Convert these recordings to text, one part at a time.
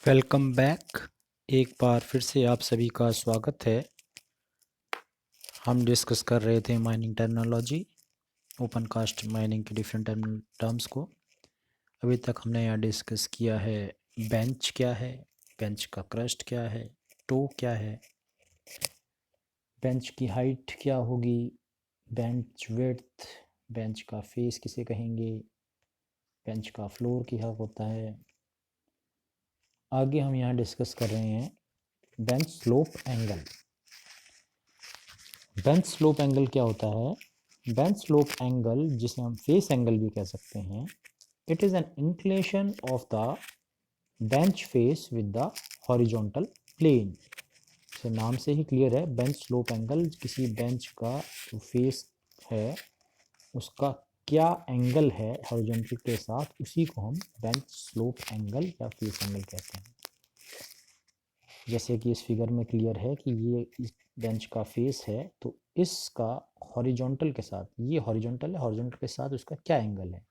Welcome back. एक बार फिर से आप सभी का स्वागत है। हम डिस्कस कर रहे थे mining terminology, open cast mining के डिफरेंट टर्म्स को। अभी तक हमने यहाँ डिस्कस किया है बेंच क्या है, बेंच का क्रस्ट क्या है, टो क्या है, बेंच की हाइट क्या होगी, बेंच विड्थ, बेंच का फेस किसे कहेंगे, बेंच का फ्लोर क्या होता है। आगे हम यहाँ डिस्कस कर रहे हैं bench slope angle. Bench slope angle क्या होता है? बेंच स्लोप एंगल, जिसे हम फेस एंगल भी कह सकते हैं, it is an inclination of the bench face with the horizontal plane. से नाम से ही क्लियर है, बेंच स्लोप एंगल किसी बेंच का जो फेस है उसका क्या एंगल है हॉरिजॉन्टल के साथ, उसी को हम बेंच स्लोप एंगल या फेस एंगल कहते हैं। जैसे कि इस फिगर में क्लियर है कि ये इस बेंच का फेस है, तो इसका हॉरिजॉन्टल के साथ, ये हॉरिजॉन्टल है, हॉरिजॉन्टल के साथ उसका क्या एंगल है।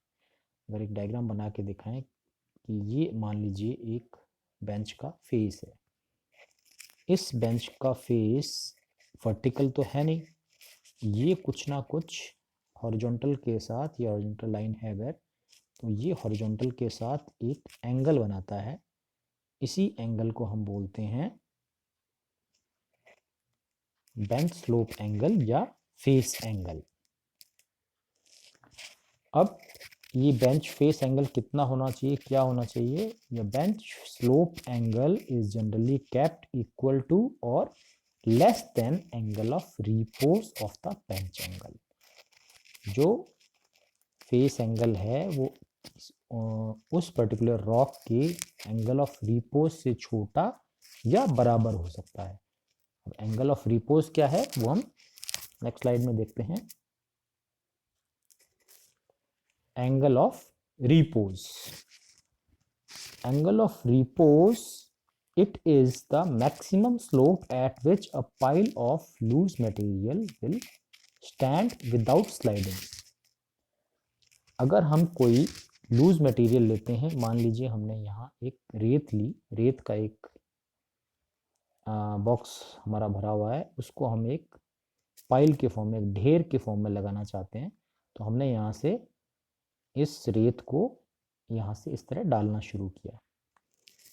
अगर एक डायग्राम बना के दिखाएं कि ये मान लीजिए एक बेंच का फेस है, इस बेंच का फेस वर्टिकल तो है नहीं, ये कुछ ना कुछ हॉरिजॉन्टल के साथ, ये हॉरिजॉन्टल लाइन है अगर, तो ये हॉरिजॉन्टल के साथ एक एंगल बनाता है। इसी एंगल को हम बोलते हैं बेंच स्लोप एंगल या फेस एंगल। अब ये बेंच फेस एंगल कितना होना चाहिए, क्या होना चाहिए? ये bench slope angle is generally kept equal to और less than angle of repose of the bench angle. जो फेस एंगल है वो उस पर्टिकुलर रॉक के एंगल ऑफ रिपोज से छोटा या बराबर हो सकता है। अब एंगल ऑफ रिपोज क्या है वो हम नेक्स्ट स्लाइड में देखते हैं। Angle of repose. Angle of repose, it is the maximum slope at which a pile of loose material will stand without sliding. अगर हम कोई लूज मटेरियल लेते हैं, मान लीजिए हमने यहाँ एक रेत ली, रेत का एक बॉक्स हमारा भरा हुआ है, उसको हम एक पाइल के फॉर्म में, एक ढेर के फॉर्म में लगाना चाहते हैं, तो हमने यहाँ से इस रेत को यहाँ से इस तरह डालना शुरू किया,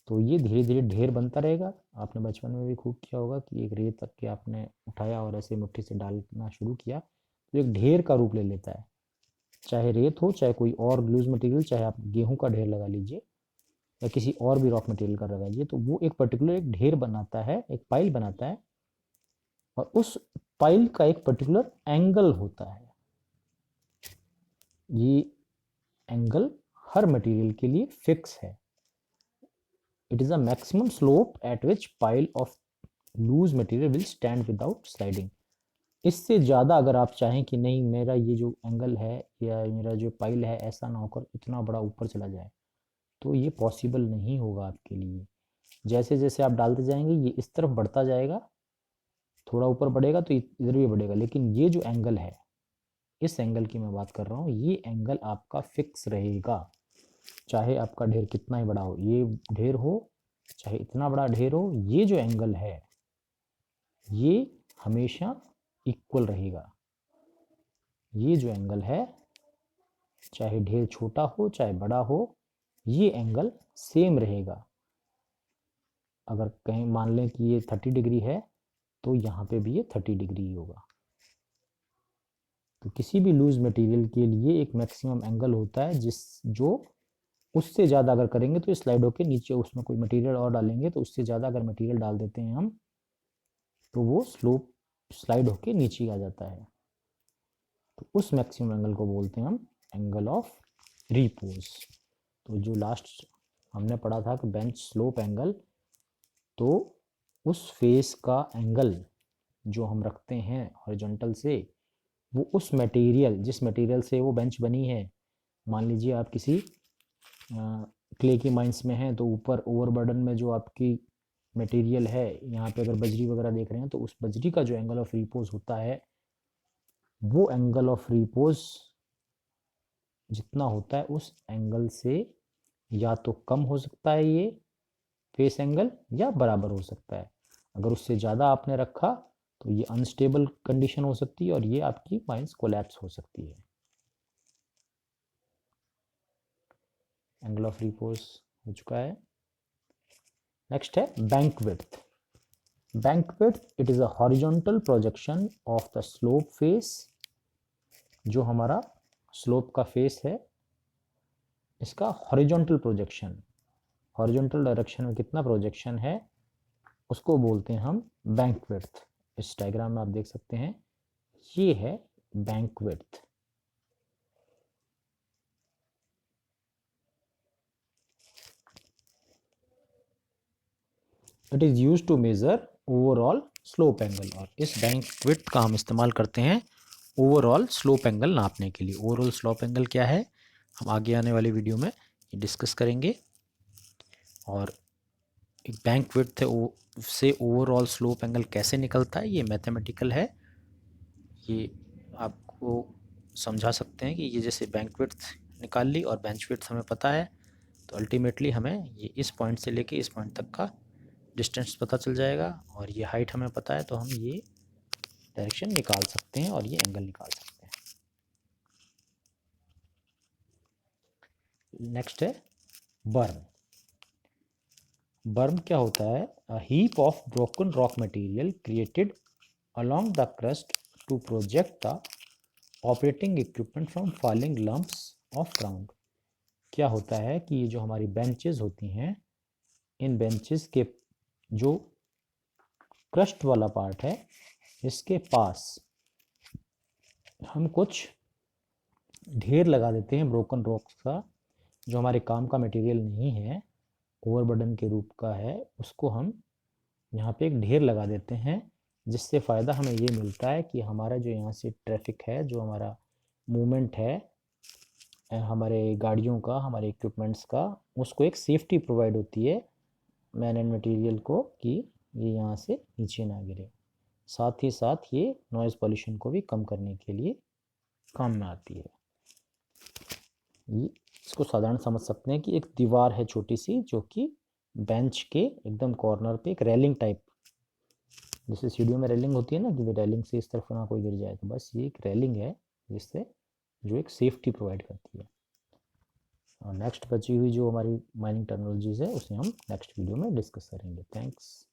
तो ये धीरे धीरे ढेर बनता रहेगा। आपने बचपन में भी खूब किया होगा कि एक रेत के आपने उठाया और ऐसे मुट्ठी से डालना शुरू किया, तो एक ढेर का रूप ले लेता है। चाहे रेत हो, चाहे कोई और लूज मटेरियल, चाहे आप गेहूं का ढेर लगा लीजिए या किसी और भी रॉक मटेरियल का लगा लीजिए, तो वो एक पर्टिकुलर एक ढेर बनाता है, एक पाइल बनाता है, और उस पाइल का एक पर्टिकुलर एंगल होता है। ये एंगल हर मटेरियल के लिए फिक्स है। It is a maximum slope at which pile of loose material will stand without sliding. इससे ज़्यादा अगर आप चाहें कि नहीं, मेरा ये जो एंगल है या मेरा जो पाइल है ऐसा ना होकर इतना बड़ा ऊपर चला जाए, तो ये पॉसिबल नहीं होगा आपके लिए। जैसे जैसे आप डालते जाएंगे ये इस तरफ बढ़ता जाएगा, थोड़ा ऊपर बढ़ेगा तो इधर भी बढ़ेगा, लेकिन ये जो एंगल है, इस एंगल की मैं बात कर रहा हूँ, ये एंगल आपका फिक्स रहेगा। चाहे आपका ढेर कितना ही बड़ा हो, ये ढेर हो चाहे इतना बड़ा ढेर हो, ये जो एंगल है ये हमेशा इक्वल रहेगा। ये जो एंगल है, चाहे ढेर छोटा हो चाहे बड़ा हो, ये एंगल सेम रहेगा। अगर कहीं मान लें कि ये 30 डिग्री है, तो यहाँ पे भी ये 30 डिग्री ही होगा। तो किसी भी लूज मटेरियल के लिए एक मैक्सिमम एंगल होता है, जो उससे ज़्यादा अगर करेंगे तो स्लाइड होके नीचे, उसमें कोई मटेरियल और डालेंगे तो उससे ज़्यादा अगर मटेरियल डाल देते हैं हम, तो वो स्लोप स्लाइड होके नीचे आ जाता है। तो उस मैक्सिमम एंगल को बोलते हैं हम एंगल ऑफ रिपोज। तो जो लास्ट हमने पढ़ा था कि बेंच स्लोप एंगल, तो उस फेस का एंगल जो हम रखते हैं हॉरिजॉन्टल से, वो उस मटेरियल, जिस मटेरियल से वो बेंच बनी है, मान लीजिए आप किसी क्ले की माइंस में हैं, तो ऊपर ओवरबर्डन में जो आपकी मटेरियल है, यहाँ पे अगर बजरी वगैरह देख रहे हैं, तो उस बजरी का जो एंगल ऑफ रिपोज होता है, वो एंगल ऑफ रिपोज जितना होता है उस एंगल से या तो कम हो सकता है ये फेस एंगल या बराबर हो सकता है। अगर उससे ज़्यादा आपने रखा तो ये अनस्टेबल कंडीशन हो सकती है और ये आपकी माइंस कोलैप्स हो सकती है। एंगल ऑफ रिपोज हो चुका है। नेक्स्ट है bank width. Bank width it is a horizontal projection of the slope face. जो हमारा स्लोप का फेस है इसका हॉरिजॉन्टल प्रोजेक्शन, हॉरिजॉन्टल डायरेक्शन में कितना प्रोजेक्शन है उसको बोलते हैं हम बैंक विड्थ। इस डायग्राम में आप देख सकते हैं ये है bank width. It is use to measure overall slope angle, और इस बैंक विड्थ का हम इस्तेमाल करते हैं ओवरऑल स्लोप एंगल नापने के लिए। ओवरऑल स्लोप एंगल क्या है हम आगे आने वाली वीडियो में डिस्कस करेंगे। और एक बैंक विड्थ से ओवरऑल स्लोप एंगल कैसे निकलता है ये मैथमेटिकल है। ये आपको समझा सकते हैं कि ये जैसे बैंक विड्थ निकाल ली और बेंच विड्थ हमें पता है तो अल्टीमेटली हमें ये इस पॉइंट से लेके इस पॉइंट तक का डिस्टेंस पता चल जाएगा, और ये हाइट हमें पता है तो हम ये डायरेक्शन निकाल सकते हैं और ये एंगल निकाल सकते हैं। नेक्स्ट है बर्न। बर्न क्या होता है? A heap of broken rock material created along the crust to project the operating equipment from falling lumps of ground। क्या होता है कि ये जो हमारी बेंचेस होती हैं इन बेंचेस के जो क्रस्ट वाला पार्ट है इसके पास हम कुछ ढेर लगा देते हैं ब्रोकन रॉक्स का, जो हमारे काम का मटेरियल नहीं है, ओवरबर्डन के रूप का है, उसको हम यहाँ पे एक ढेर लगा देते हैं, जिससे फ़ायदा हमें ये मिलता है कि हमारा जो यहाँ से ट्रैफिक है, जो हमारा मूवमेंट है हमारे गाड़ियों का, हमारे इक्विपमेंट्स का, उसको एक सेफ्टी प्रोवाइड होती है मैन एंड मटेरियल को कि ये यहाँ से नीचे ना गिरे। साथ ही साथ ये नॉइज़ पॉल्यूशन को भी कम करने के लिए काम में आती है। ये इसको साधारण समझ सकते हैं कि एक दीवार है छोटी सी जो कि बेंच के एकदम कॉर्नर पे एक रेलिंग टाइप, जैसे सीढ़ियों में रेलिंग होती है ना कि रेलिंग से इस तरफ ना कोई गिर जाए, तो बस ये एक रेलिंग है जिससे जो एक सेफ्टी प्रोवाइड करती है। और नेक्स्ट बची हुई जो हमारी माइनिंग टेक्नोलॉजीज़ है उसे हम नेक्स्ट वीडियो में डिस्कस करेंगे। थैंक्स।